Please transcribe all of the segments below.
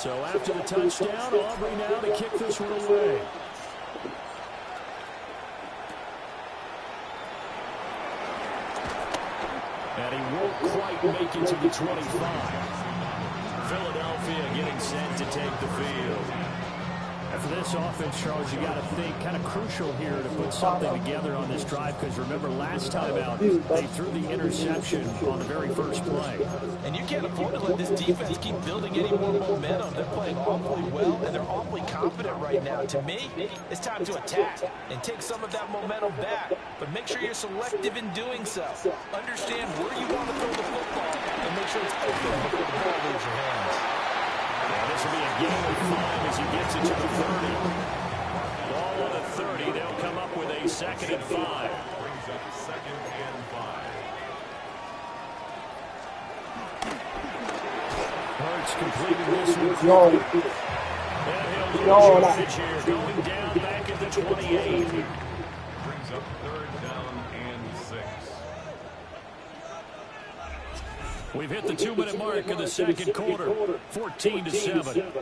So after the touchdown, Aubrey now to kick this one away. And he won't quite make it to the 25. Philadelphia getting set to take the field. And for this offense, Charles, you got to think kind of crucial here to put something together on this drive, because remember last time out, they threw the interception on the very first play. And you can't afford to let this defense keep building any more momentum. They're playing awfully well, and they're awfully confident right now. To me, it's time to attack and take some of that momentum back. But make sure you're selective in doing so. Understand where you want to throw the football, and make sure it's open before the ball leaves your hands. This will be a game of 5 as he gets it to the 30. Ball on the 30. They'll come up with a 2nd and 5. Brings up 2nd and 5. Hurts completed this one. And he'll lose yardage here, going down back at the 28. Brings up 3rd down and 6. We've hit the 2-minute mark in the second quarter, 14-7.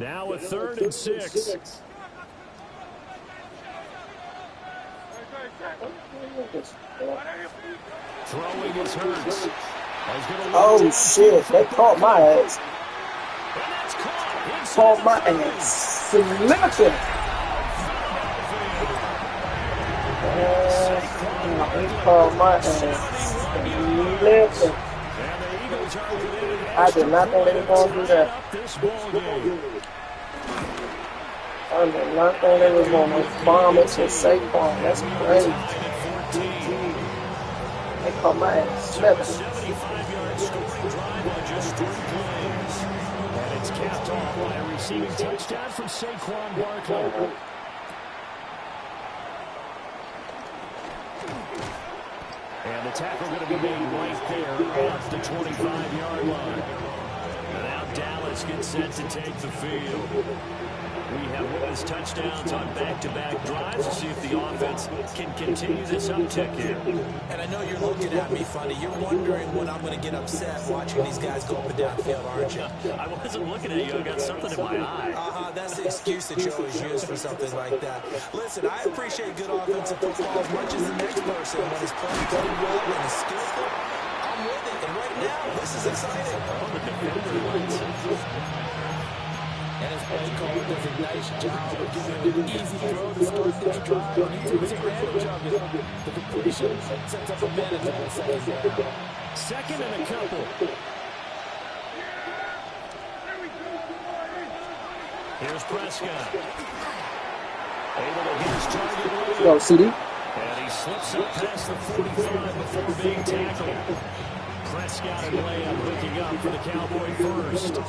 Now a 3rd and 6. Throwing his Hurts. Oh shit, they caught my ass. Caught my ass. Slipping. He called my ass. Listen. I did not think they were going to do that. I did not think they were going to bomb it to Saquon. That's crazy. They called my ass slipping. 75-yard scoring drive on just 3 plays. And it's capped off by a receiving touchdown from Saquon Barkley. And the tackle going to be made right there at the 25-yard line. And now Dallas gets set to take the field. We have witnessed touchdowns on back-to-back drives to see if the offense can continue this uptick here. And I know you're looking at me funny. You're wondering when I'm going to get upset watching these guys go up and down the field, aren't you? I wasn't looking at you. I got something in my eye. That's the excuse that you always use for something like that. Listen, I appreciate good offensive football as much as the next person. When he's playing pretty well and he's skillful, I'm with it. And right now, this is exciting. And his play caller does a nice job of giving him an easy throw to start this drive. And he takes advantage of it. The completion sets up a manageable 2nd down. 2nd and a couple. Here's Prescott. Able to hit his target. Go, CD. And he slips up past the 45 before being tackled. Prescott and layup looking up for the Cowboy first.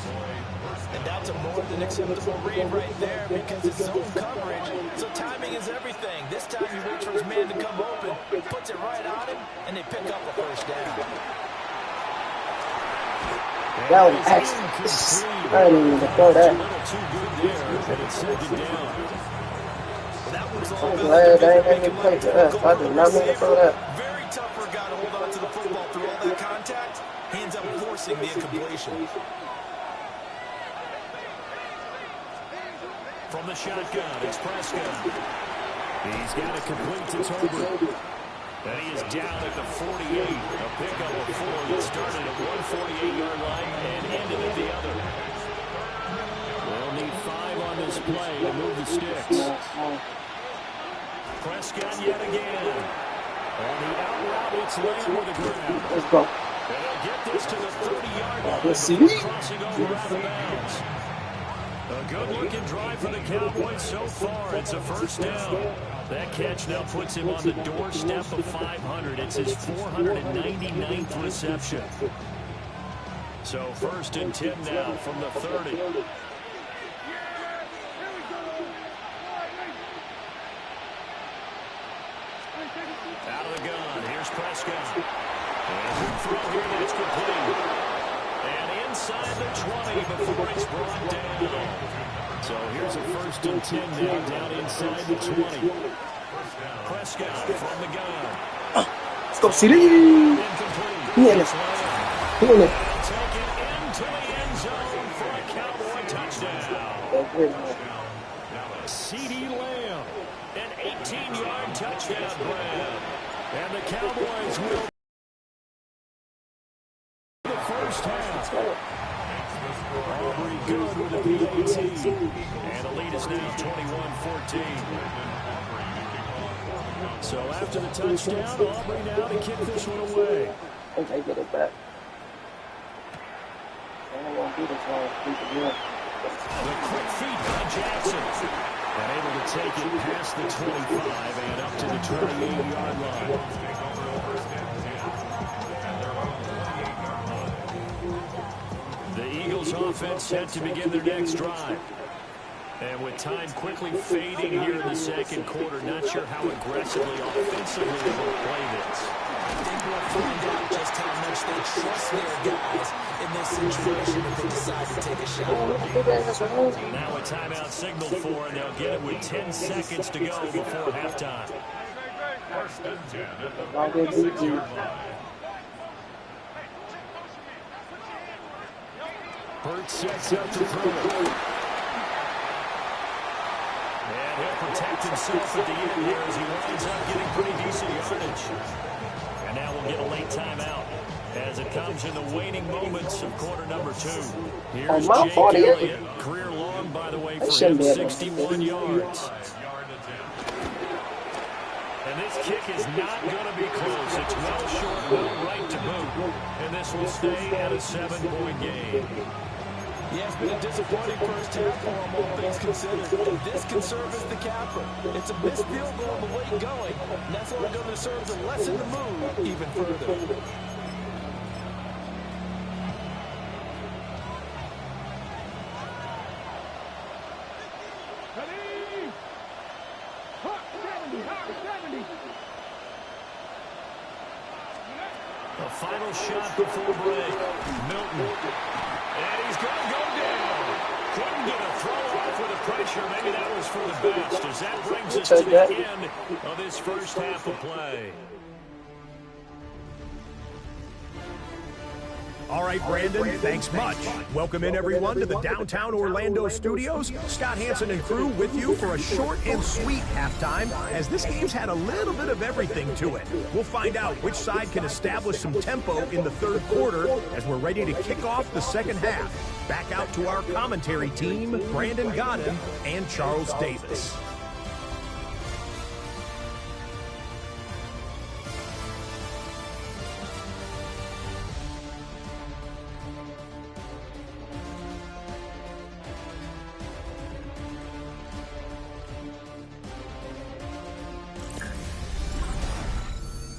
And that's a more than acceptable read right there because it's zone coverage. So timing is everything. This time he waits for his man to come open, puts it right on him, and they pick up a 1st down. That was excellent. I didn't even throw that. I'm glad they ain't made me play to us. I did not mean to throw that. Very tough for a guy to hold on to the football through all that contact. He ends up forcing the incompletion. From the shotgun, it's Prescott. He's got to complete to Tolbert. And he is down at the 48. A pickup of 4 that started at 148-yard line and ended at the other. They'll need 5 on this play to move the sticks. Prescott yet again. And he out-routes Lamb with the ground. Let's go. And they'll get this to the 30-yard line. Let's see. Crossing over out of bounds. A good-looking drive for the Cowboys so far. It's a 1st down. That catch now puts him on the doorstep of 500. It's his 499th reception. So 1st and 10 now from the 30. Out of the gun. Here's Prescott. And throw here that's complete. And inside the 20 before it's brought down. So here's a 1st and 10 now down inside the 20. Prescott from the gun. go, CD. He in it. He in it. Take it into the end zone for a Cowboy touchdown. C.D. Lamb, an 18-yard touchdown grab. And the Cowboys will the first half. Aubrey good with a PAT. And the lead is now 21-14. So after the touchdown, Aubrey now to kick this one away. I think they get it back. I don't want to do this one. The quick feed by Jackson. And able to take it past the 25 and up to the 28-yard line. The Eagles offense set to begin their next drive. And with time quickly fading here in the second quarter, not sure how aggressively, offensively they will play this. I think we'll find out just how much they trust their guys in this situation if they decide to take a shot. Now a timeout signaled for, and they'll get it with 10 seconds to go before halftime. First and 10 at the 36-yard line. Burt sets up to throw. And he'll protect himself at the end here as he winds up getting pretty decent yardage. And now we'll get a late timeout as it comes in the waning moments of quarter number 2. Here's Jake Elliott. Career long, by the way, for him, 61 yards. And this kick is not going to be close. It's well short, well right to boot. And this will stay at a 7-point game. Yeah, it's been a disappointing first half for him, all things considered. And this can serve as the capper. It's a missed field goal on the late going, and that's only going to serve to lessen the move even further. The final shot before break. Milton. And he's going to go down. Couldn't get a throw off with the pressure. Maybe that was for the best as that brings us to the end of this first half of play. All right, Brandon, thanks much. Welcome in, everyone, to the downtown Orlando studios. Scott Hansen and crew with you for a short and sweet halftime, as this game's had a little bit of everything to it. We'll find out which side can establish some tempo in the third quarter as we're ready to kick off the second half. Back out to our commentary team, Brandon Godden and Charles Davis.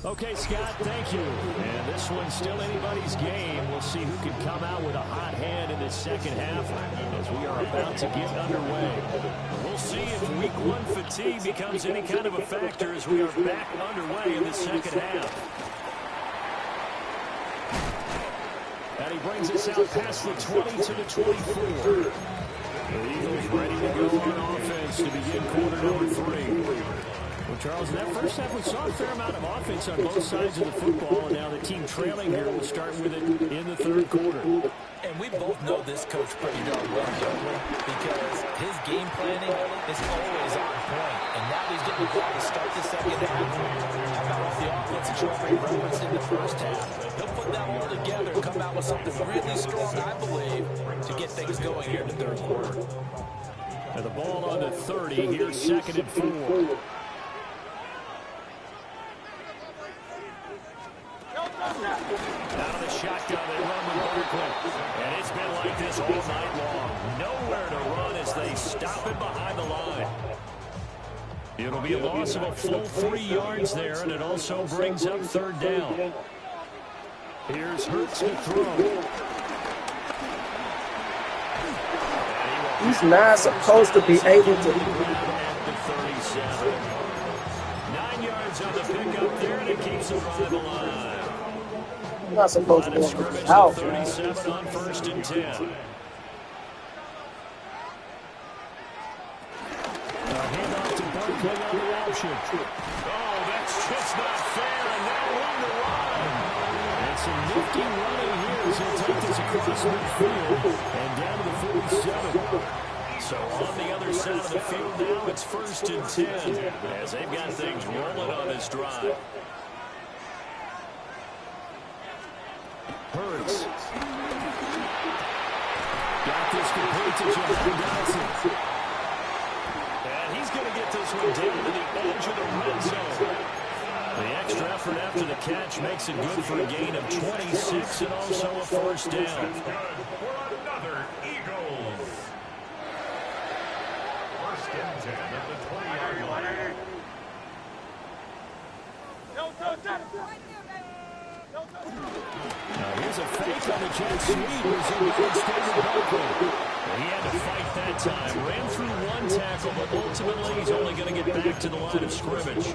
Okay, Scott, thank you. And this one's still anybody's game. We'll see who can come out with a hot hand in this second half as we are about to get underway. We'll see if week 1 fatigue becomes any kind of a factor as we are back underway in the second half. And he brings us out past the 20 to the 24. The Eagles ready to go on offense to begin quarter number 3. Well, Charles, in that first half, we saw a fair amount of offense on both sides of the football, and now the team trailing here will start with it in the third quarter. And we both know this coach pretty darn well, don't we? Because his game planning is always on point, and now he's getting the ball to start the second half. How about all the offense that you referenced in the first half? He'll put that all together and come out with something really strong, I believe, to get things going here in the third quarter. And the ball on the 30, here's 2nd and 4. Out of the shotgun, they run with Barkley. And it's been like this all night long. Nowhere to run as they stop it behind the line. It'll be a loss of a full 3 yards there, and it also brings up 3rd down. Here's Hurts to throw. He's not supposed to be able to. At the 37. 9 yards on the pickup there, and it keeps the drive alive. Not supposed to be out. 37 on 1st and 10. Handoff to Barkley on the option. Oh, that's It's just not fair, and now room to run. And some nifty running here as he'll take this across midfield and down to the 47. So on the other side of the field now, it's 1st and 10 as they've got things rolling on this drive. Hurts. Got this complete to Jahan Dotson. And he's going to get this one down to the edge of the red zone. The extra effort after the catch makes it good for a gain of 26 and also a 1st down. Good for another Eagles. 1st and 10 at the 20-yard line. Now here's a fake on the jet sweep. He had to fight that time. Ran through one tackle, but ultimately he's only going to get back to the line of scrimmage.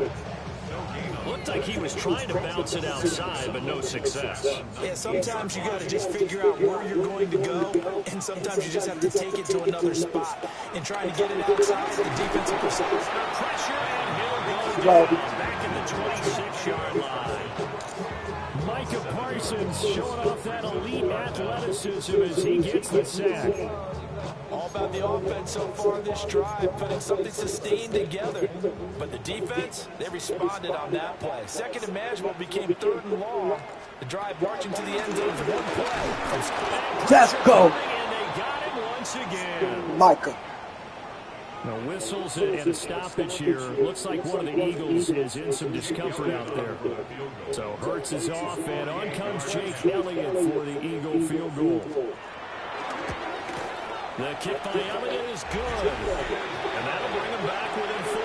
Looked like he was trying to bounce it outside, but no success. Yeah, sometimes you got to just figure out where you're going to go, and sometimes you just have to take it to another spot. And trying to get it outside, the defensive pursuit. Pressure, and he'll go down back in the 26-yard line. Micah Parsons showing off that elite athleticism as he gets the sack. All about the offense so far this drive, putting something sustained together. But the defense, they responded on that play. 2nd and manageable became 3rd and long. The drive marching to the end zone is one play. Let's go. And they got him once again. Micah. Now whistles and a stoppage here. Looks like one of the Eagles is in some discomfort out there. So Hurts is off, and on comes Jake Elliott for the Eagle field goal. The kick by Elliott is good, and that'll bring him back within 4.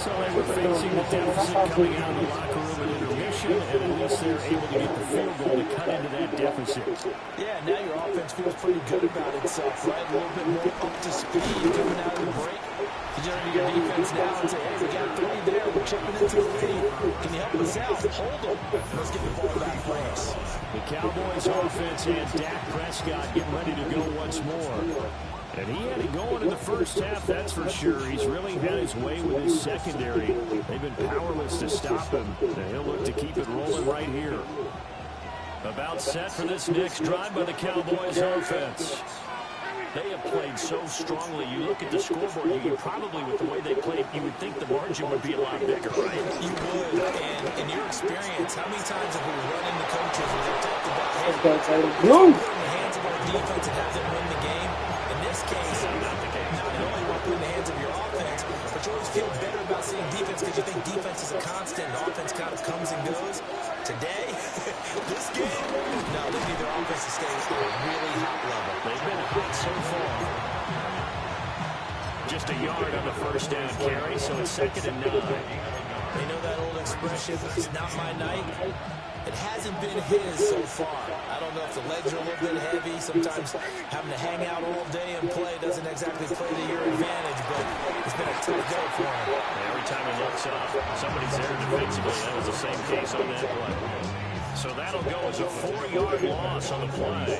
So they were facing the deficit coming out of the locker room at intermission, and at least they're able to get the field goal to cut into that deficit. Yeah, now your offense feels pretty good about itself, right? A little bit more up to speed coming out of the break. You just need your defense now and say, hey, we got 3 there. We're chipping into the lead. Can you help us out? Hold them. Let's get the ball back for us. The Cowboys offense and Dak Prescott getting ready to go once more. And he had it going in the first half, that's for sure. He's really had his way with his secondary. They've been powerless to stop him. And he'll look to keep it rolling right here. About set for this next drive by the Cowboys offense. They have played so strongly. You look at the scoreboard, you probably, with the way they played, you would think the margin would be a lot bigger, right? You would. And in your experience, how many times have we run into coaches where they've talked about, hey, put it in the hands of our defense and have them win the game? In this case, not only will put in the hands of your offense, but you always feel better about seeing defense because you think defense is a constant and offense kind of comes and goes. Today, this game, no, they need their offense to stay at a really hot level. They've been hot so far. Just a yard on the first down carry, so it's 2nd and 9. You know that old expression, it's not my night? It hasn't been his so far. I don't know if the legs are a little bit heavy. Sometimes having to hang out all day and play doesn't exactly play to your advantage, but it's been a tough go for him. Every time he looks up, somebody's there defensively. That was the same case on that play. So that'll go as a 4-yard loss on the play.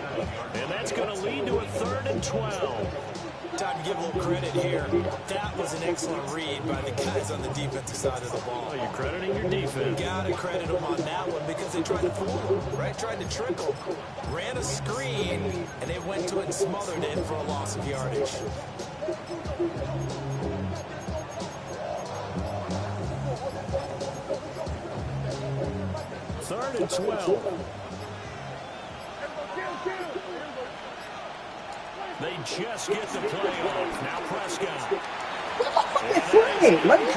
And that's going to lead to a 3rd and 12. Time to give a little credit here. That was an excellent read by the guys on the defensive side of the ball. Oh, you're crediting your defense. Gotta credit them on that one because they tried to fool him, right? Tried to trickle. Ran a screen, and they went to it and smothered it for a loss of yardage. Third and 12. They just get the play off. Now Prescott. Incomplete.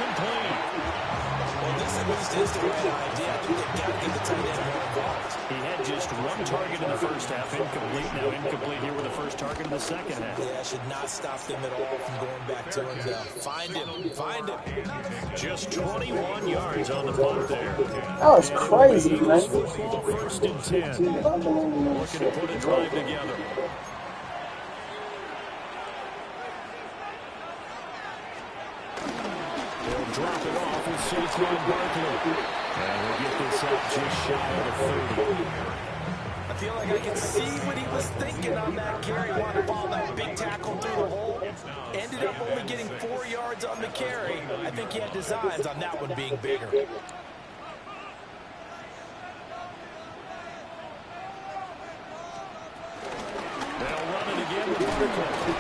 Well, this at least is the right idea. I think they've got to get the tight end more involved. He had just 1 target in the first half. Incomplete. Now incomplete here with the first target in the second half. Yeah, should not stop them at all from going back to him. Find him. Find him. Just 21 yards on the punt there. That was crazy, man. Football 1st and 10. Looking to put a drive together. They'll drop it off with Saquon Barkley. And we'll get this up just shy of the 30. I feel like I can see what he was thinking on that carry. Wanted to follow that big tackle through the hole. Ended up only getting 4 yards on the carry. I think he had designs on that one being bigger. They'll run it again with Barkley.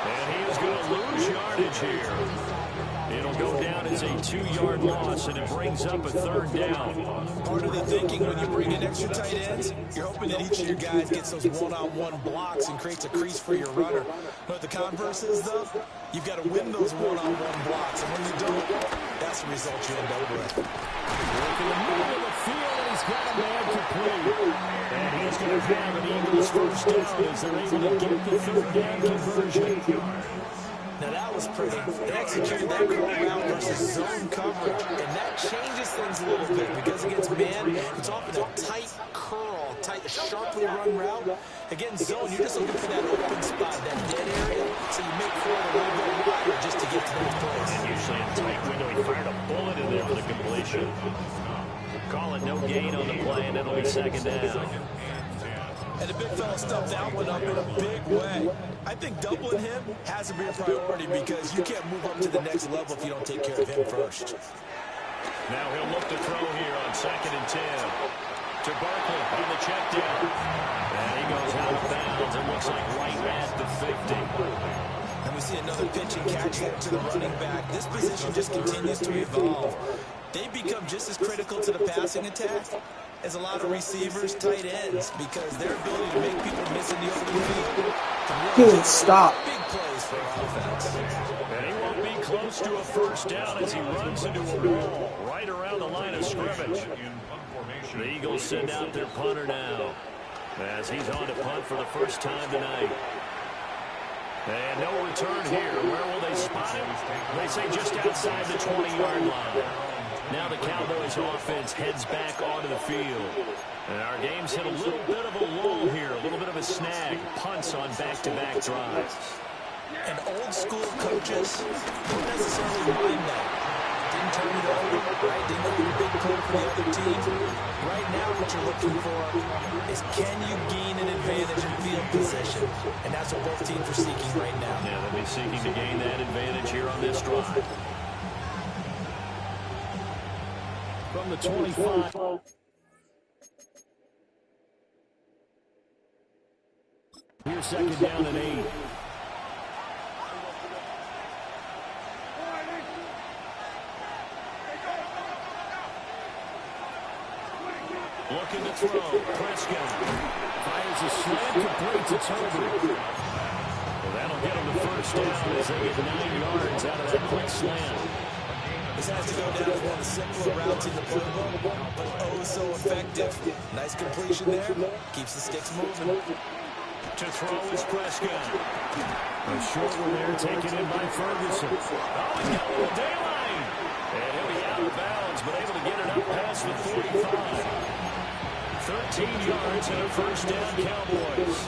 And he is going to lose yardage here. It'll go down as a 2-yard loss, and it brings up a 3rd down. Part of the thinking when you bring in extra tight ends, you're hoping that each of your guys gets those one-on-one blocks and creates a crease for your runner. But the converse is, though, you've got to win those one-on-one blocks, and when you don't, that's the result you end up with. Look in the middle of the field, and he's got a man complete. And he's going to have an Eagles 1st down as they're able to get the 3rd down conversion. Now that was pretty. They executed that curl route versus zone coverage, and that changes things a little bit because against man, it's often a tight curl, tight, sharply run route. Against zone, you're just looking for that open spot, that dead area, so you make curl a little bit wider just to get to that place. And usually in a tight window, he fired a bullet in there for the completion. Call it no gain on the play, and it'll be 2nd down. And the big fella stuffed that one up in a big way. I think doubling him has to be a priority because you can't move up to the next level if you don't take care of him first. Now he'll look to throw here on 2nd and 10. To Barkley on the check down. And he goes out of bounds. It looks like right at the 50. And we see another pitch and catch there to the running back. This position just continues to evolve. They become just as critical to the passing attack as a lot of receivers, tight ends, because their ability to make people miss in the open field. Good stop. Big plays for offense. And he won't be close to a 1st down as he runs into a wall right around the line of scrimmage. The Eagles send out their punter now as he's on to punt for the first time tonight. And no return here. Where will they spot him? They say just outside the 20-yard line. Now the Cowboys offense heads back onto the field. And our game's hit a little bit of a lull here, a little bit of a snag. Punts on back-to-back drives. And old-school coaches don't necessarily mind that. Didn't turn it over, right? Didn't create a big play for the other team. Right now what you're looking for is can you gain an advantage in field position? And that's what both teams are seeking right now. Yeah, they'll be seeking to gain that advantage here on this drive. From the 25. Here's 2nd down and 8. Looking to throw. Prescott fires a slant, completes it over. Well, that'll get him the 1st down as they get 9 yards out of that quick slant. This has to go down as one of the simpler routes in the playbook, but oh so effective. Nice completion there. Keeps the sticks moving. To throw is Prescott. A short one there taken in by Ferguson. Oh, he's got the day line. And he'll be out of bounds, but able to get it up past the 45. 13 yards and a 1st down, Cowboys.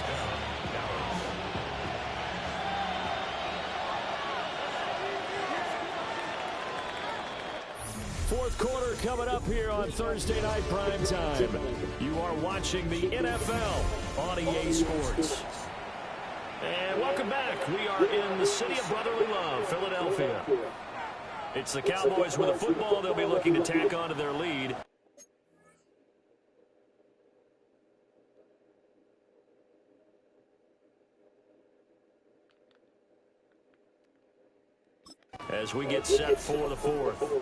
Fourth quarter coming up here on Thursday Night Primetime. You are watching the NFL on EA Sports. And welcome back. We are in the city of brotherly love, Philadelphia. It's the Cowboys with a football. They'll be looking to tack on to their lead. As we get set for the 4th.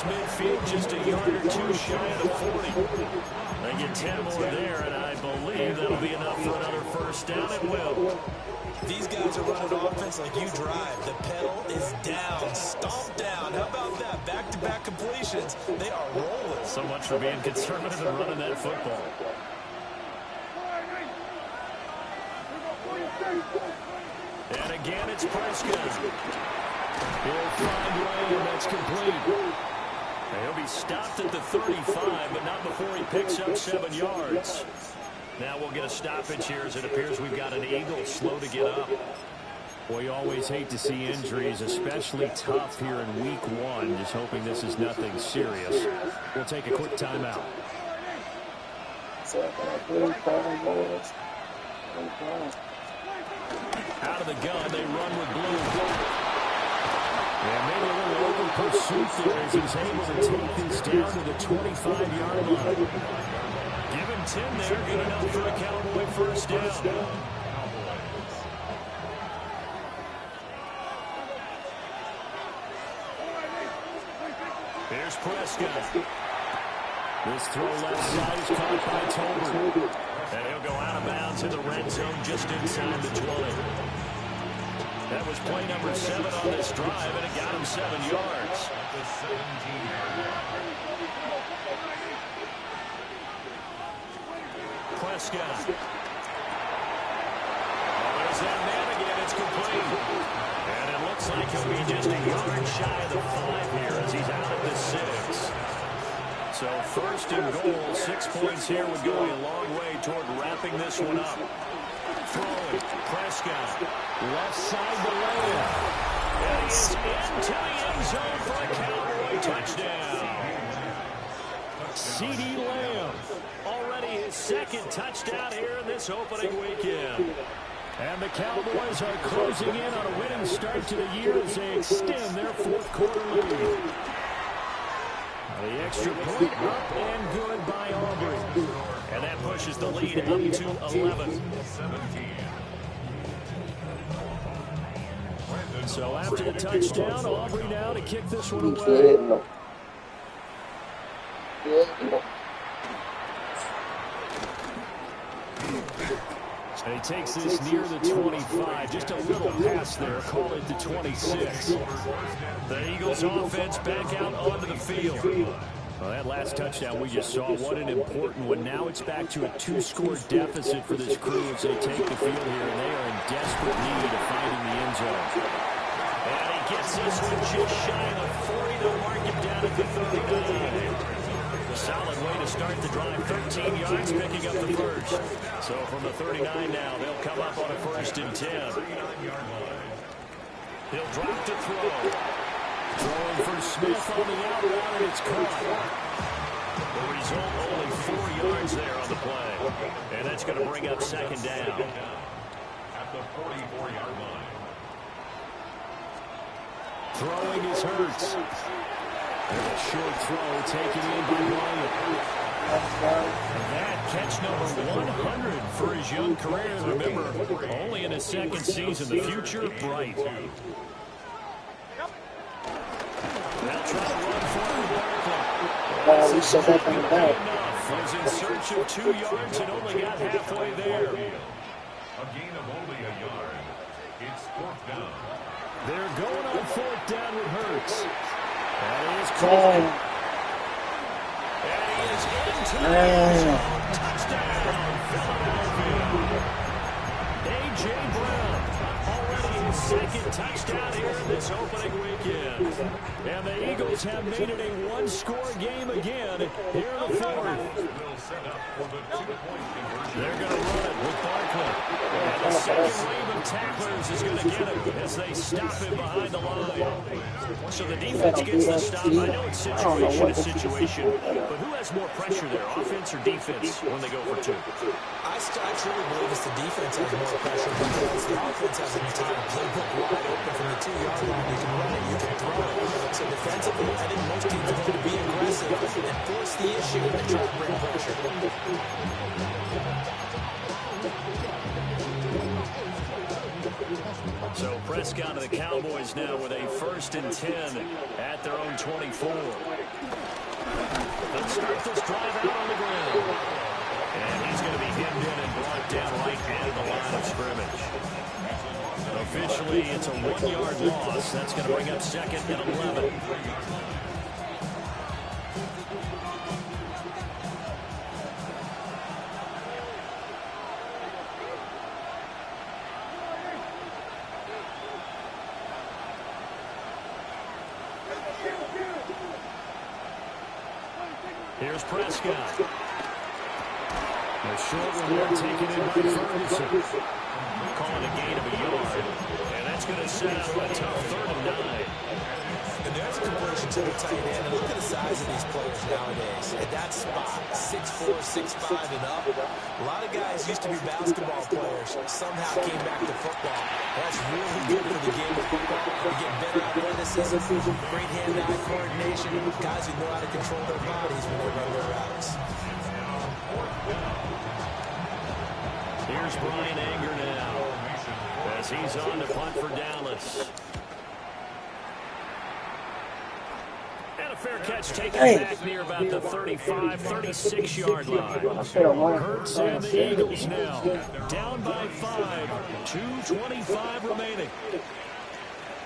Midfield just a yard or two shy of the 40. They get 10 more there, and I believe that'll be enough for another 1st first down and will. These guys are running offense like you drive. The pedal is down, stomp down. How about that? Back-to-back completions. They are rolling. So much for being conservative and running that football. And again, it's Prescott. He'll find Lamb. That's complete. And he'll be stopped at the 35, but not before he picks up 7 yards. Now we'll get a stoppage here as it appears we've got an Eagle slow to get up. Boy, you always hate to see injuries, especially tough here in week 1. Just hoping this is nothing serious. We'll take a quick timeout. Out of the gun, they run with blue. Yeah, maybe a little over pursuit there as he's able to take this down to the 25-yard line. Give him 10 there, good enough for a Cowboy first down. Here's Prescott. This throw left side is caught by Tolbert. And he'll go out of bounds in the red zone just inside the 20. That was play number 7 on this drive, and it got him 7 yards. Prescott. Oh, there's that man again. It's complete. And it looks like he'll be just a yard shy of the 5 here as he's out at the 6. So first and goal, 6 points here would go a long way toward wrapping this one up. Throwing, Prescott, left side to Lamb. And he's into the end zone for a Cowboy touchdown. CeeDee Lamb, already his 2nd touchdown here in this opening weekend. And the Cowboys are closing in on a winning start to the year as they extend their 4th quarter lead. The extra point up and good by Aubrey. And that pushes the lead up to 11. So after the touchdown, Aubrey now to kick this one away. And he takes this near the 25. Just a little pass there. Call it the 26. The Eagles offense back out onto the field. Well, that last touchdown we just saw, what an important one. Now it's back to a 2-score deficit for this crew as they take the field here, and they are in desperate need of finding the end zone. And he gets this one just shy of the 40. They'll mark him down at the 39. A solid way to start the drive. 13 yards, picking up the first. So from the 39 now, they'll come up on a 1st and 10. He'll drop to throw. Throwing for Smith on the out route, and it's caught. The result, only 4 yards there on the play. And that's going to bring up 2nd down. At the 44-yard line. Throwing is Hurts. And a short throw taken in by Bryant. That catch number 100 for his young career. Remember, only in his 2nd season. The future bright. They'll try to run for it. We said that in the back. Was in search of 2 yards and only got halfway there. A gain of only a yard. It's 4th down. They're going on 4th down with Hurts. That is called. And he is into the end zone. Touchdown, Philadelphia. A.J. Brown, already his 2nd touchdown here in this opening weekend. And the Eagles have made it a 1-score game again here in the 4th. They're going to run it with Barkley. And the 2nd wave of tacklers is going to get him as they stop him behind the line. So the defense gets the stop. I know it's situation to situation, but who has more pressure there, offense or defense, when they go for 2? I truly believe it's the defense has more pressure because the offense has an entire playbook wide open from the 2-yard line. You can run it, you can throw it. So defensively, I think most teams are going to be aggressive and force the issue and try to bring pressure. So Prescott of the Cowboys now with a 1st and 10 at their own 24. They'll start this drive out on the ground. And he's going to be hemmed in and brought down right at the line. scrimmage. Officially, it's a 1-yard loss. That's going to bring up 2nd and 11. Here's Prescott. A short one there taken in by Ferguson. Calling a gain of a yard. And that's going to set up a tough 3rd and 9. And there's a completion to the tight end. And look at the size of these players nowadays. At that spot, 6'4", 6'5", and up. A lot of guys used to be basketball players. Somehow came back to football. That's really good for the game of football. You get better athleticism, great hand-eye coordination. Guys who know how to control their bodies when they run their routes. Here's Brian Anger now as he's on to punt for Dallas. And a fair catch taken back near about the 35, 36-yard line. Hurts and the Eagles now down by 5, 2:25 remaining.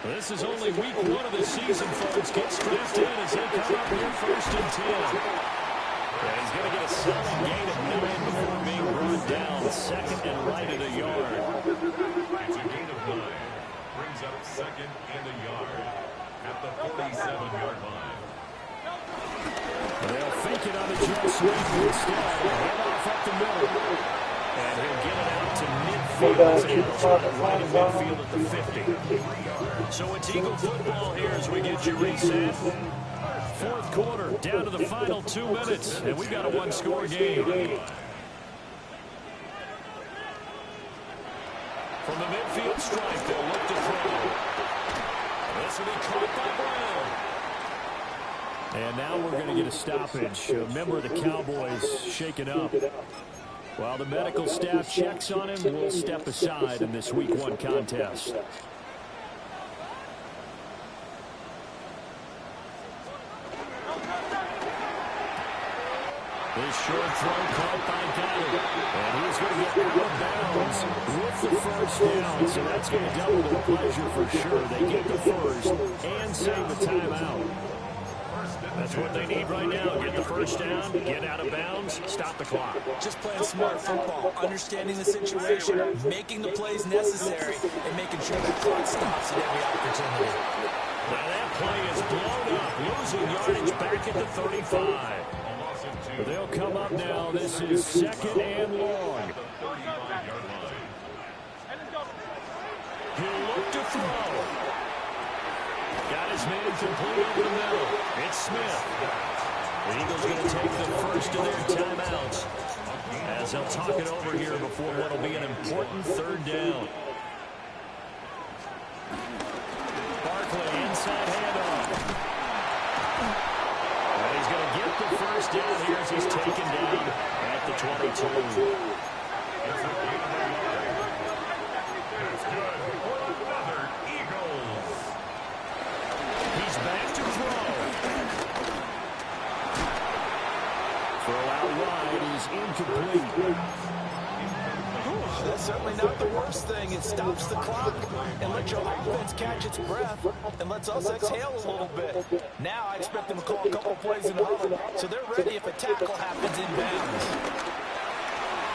This is only week 1 of the season, folks. Get strapped in as they come up here 1st and 10. And he's going to get a solid gain of 9 before being brought down. 2nd and right at a yard. It's a gain of 9. Brings up 2nd and a yard at the 47-yard line. They'll fake it on the jet sweep instead. Head off up the middle. And he'll get it out to midfield. Right in midfield at the 50. So it's Eagle football here as we get you reset. 4th quarter, down to the final 2 minutes, and we've got a 1-score game. From the midfield stripe, they'll look to throw. This will be caught by Brown. And now we're going to get a stoppage. A member of the Cowboys shaken up. While the medical staff checks on him, we'll step aside in this Week 1 contest. This short throw caught by Goddard. And he's going to get out of bounds with the 1st down. So that's going to double their pleasure for sure. They get the 1st and save the timeout. That's what they need right now. Get the 1st down, get out of bounds, stop the clock. Just playing smart football, understanding the situation, making the plays necessary, and making sure the clock stops at every opportunity. Now that play is blown up, losing yardage back at the 35. They'll come up now. This is 2nd and long. He'll look to throw. Got his man complete over the middle. It's Smith. The Eagles going to take the 1st of their timeouts as they'll talk it over here before what will be an important 3rd down. Barkley inside handoff. And he's going to get the 1st down here as he's taken down at the 22. He's back to throw. Throw out wide is incomplete. That's certainly not the worst thing. It stops the clock and lets your offense catch its breath and lets us exhale a little bit. Now I expect them to call a couple plays in the huddle, so they're ready if a tackle happens in bounds.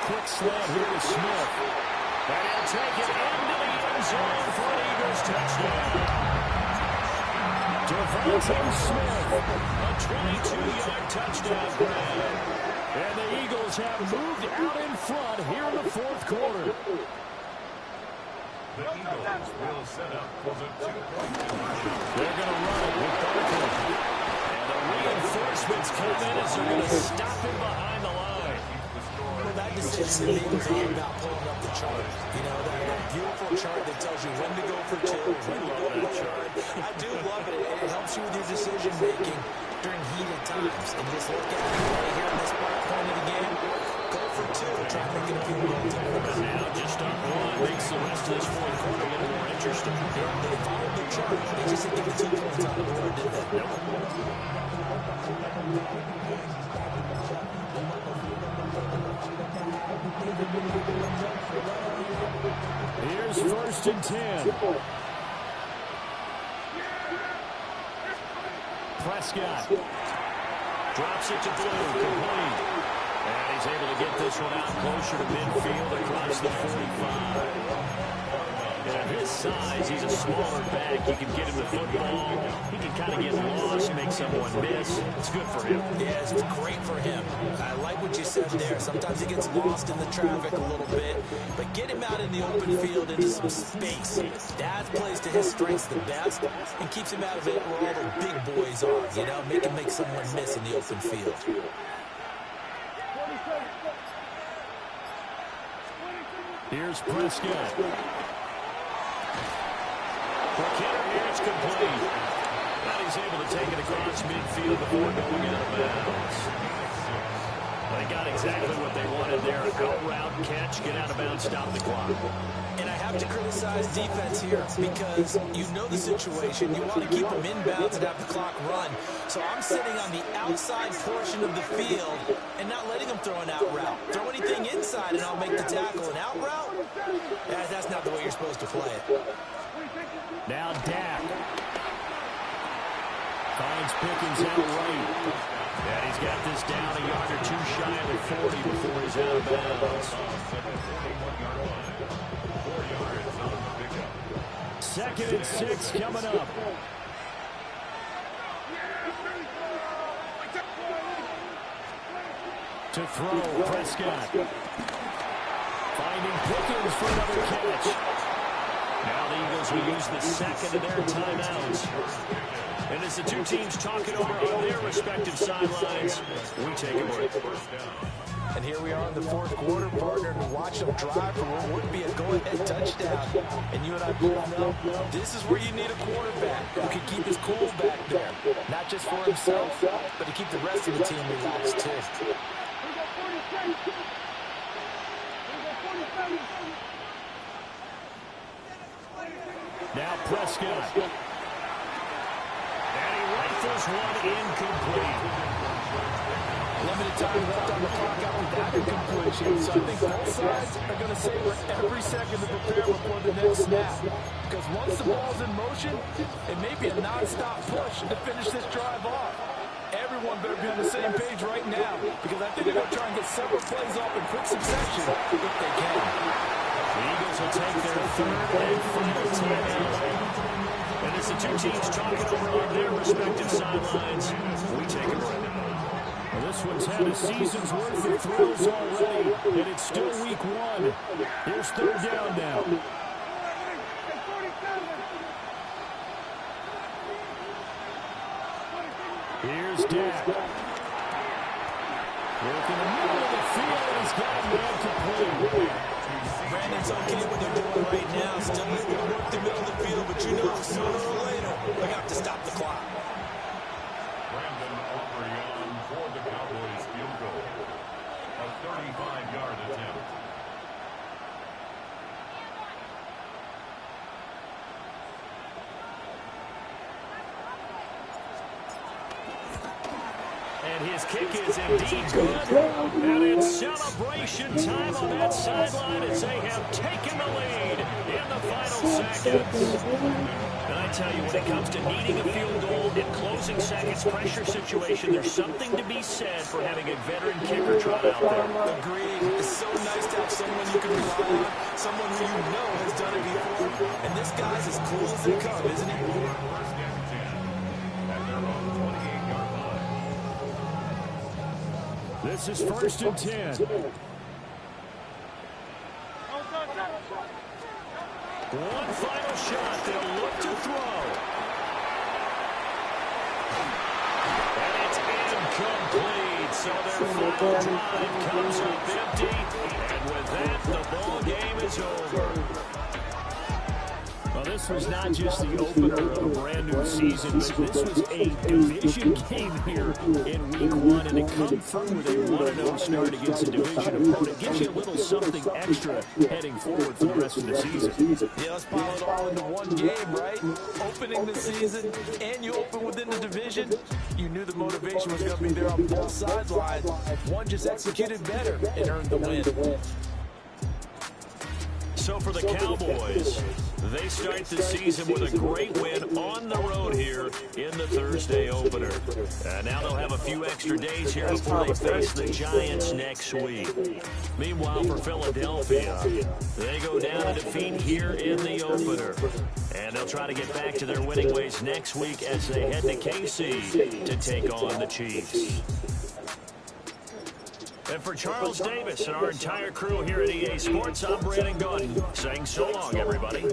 Quick slant here to Smith. And he'll take it into the end zone for an Eagles touchdown. Devontae Smith, a 22-yard touchdown grab. And the Eagles have moved out in front here in the 4th quarter. The Eagles will set up for the 2-point conversion. They're going to run it with Barkley. And the reinforcements come in as they're going to stop him behind the line. Well, that decision to me was all about pulling up the chart. You know, that beautiful chart that tells you when to go for 2, when to go for 3. I do love it. It helps you with your decision making during heated times. And just look at it right here in this point of the game. Go for 2 and try to make it a few more times. But now just on 1 makes the rest of this 4th quarter a little more interesting. They followed the chart. They just didn't get the 2 points on the board, did they? Nope. Here's 1st and 10. Prescott drops it to Blue, complete. And he's able to get this one out closer to midfield across the 45. And at his size, he's a smaller back. You can get him the football. He can kind of get lost, make someone miss. It's good for him. Yes, it's great for him. I like what you said there. Sometimes he gets lost in the traffic a little bit. But get him out in the open field into some space. That plays to his strengths the best and keeps him out of it where all the big boys are. You know, make him make someone miss in the open field. Here's Prescott. McKinnon here, it's complete. Now he's able to take it across midfield before going out of bounds. They got exactly what they wanted there. Out route, catch, get out of bounds, stop the clock. And I have to criticize defense here because you know the situation. You want to keep them inbounds and have the clock run. So I'm sitting on the outside portion of the field and not letting them throw an out route. Throw anything inside and I'll make the tackle. An out route? That's not the way you're supposed to play it. Now Dak finds Pickens out right. And he's got this down a yard or two shy of the 40 before he's out of bounds. 2nd and 6 coming up. To throw, Prescott. Finding Pickens for another catch. Now the Eagles will use the second of their timeouts. And as the two teams talk it over on their respective sidelines, we take a break. And here we are in the 4th quarter, partner, and watch them drive for what would be a go-ahead touchdown. And you and I both know this is where you need a quarterback who can keep his cool back there. Not just for himself, but to keep the rest of the team relaxed, too. Now Prescott. And he rifles one incomplete. Limited time left on the clock after that incompletion. So I think both sides are going to savor every second to prepare before the next snap. Because once the ball's in motion, it may be a non-stop push to finish this drive off. Everyone better be on the same page right now because I think they're going to try and get several plays off in quick succession if they can. The Eagles will take their 3rd and final timeout. And as the two teams talk it over on their respective sidelines, we take a break. Well, this one's had a season's worth of throws already, and it's still week 1. Here's 3rd down now. Here's Dak. Working the middle of the field, and he's got a man complete. Brandon's okay what they're doing right now. Still able to work the middle of the field, but you know sooner or later they have to stop the clock. Brandon Aubrey for the Cowboys field goal. A 35-yard attempt. And his kick is indeed good. And it's celebration time on that sideline as they have taken the lead in the final seconds. And I tell you, when it comes to needing a field goal in closing seconds, pressure situation, there's something to be said for having a veteran kicker trot out there. Agreed. It's so nice to have someone you can rely on, someone who you know has done it before. And this guy's as cool as they come, isn't he? First and 10. At their own 28-yard line. This is 1st and 10. One final shot. They'll look to throw. And it's incomplete. So their final drive comes up empty. And with that, the ball game is over. Well, this was not just the opener of a brand new season, but this was a division game here in week 1. And to come through with a 1-0 start against a division opponent gives you a little something extra heading forward for the rest of the season. Yeah, let's pile it all into one game, right? Opening the season, and you open within the division. You knew the motivation was going to be there on both sidelines. One just executed better and earned the win. So for the Cowboys, they start the season with a great win on the road here in the Thursday opener. Now they'll have a few extra days here before they face the Giants next week. Meanwhile, for Philadelphia, they go down a defeat here in the opener. And they'll try to get back to their winning ways next week as they head to KC to take on the Chiefs. And for Charles Davis and our entire crew here at EA Sports, I'm Brandon Gunn saying so long, everybody.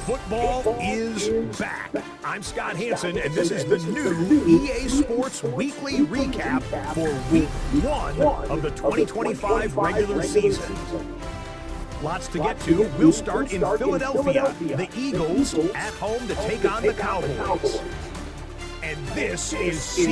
Football is back. I'm Scott Hansen, and this is the new EA Sports Weekly Recap for Week 1 of the 2025 regular season. Lots to get to. We'll start in Philadelphia. The Eagles at home to take on the Cowboys. And this is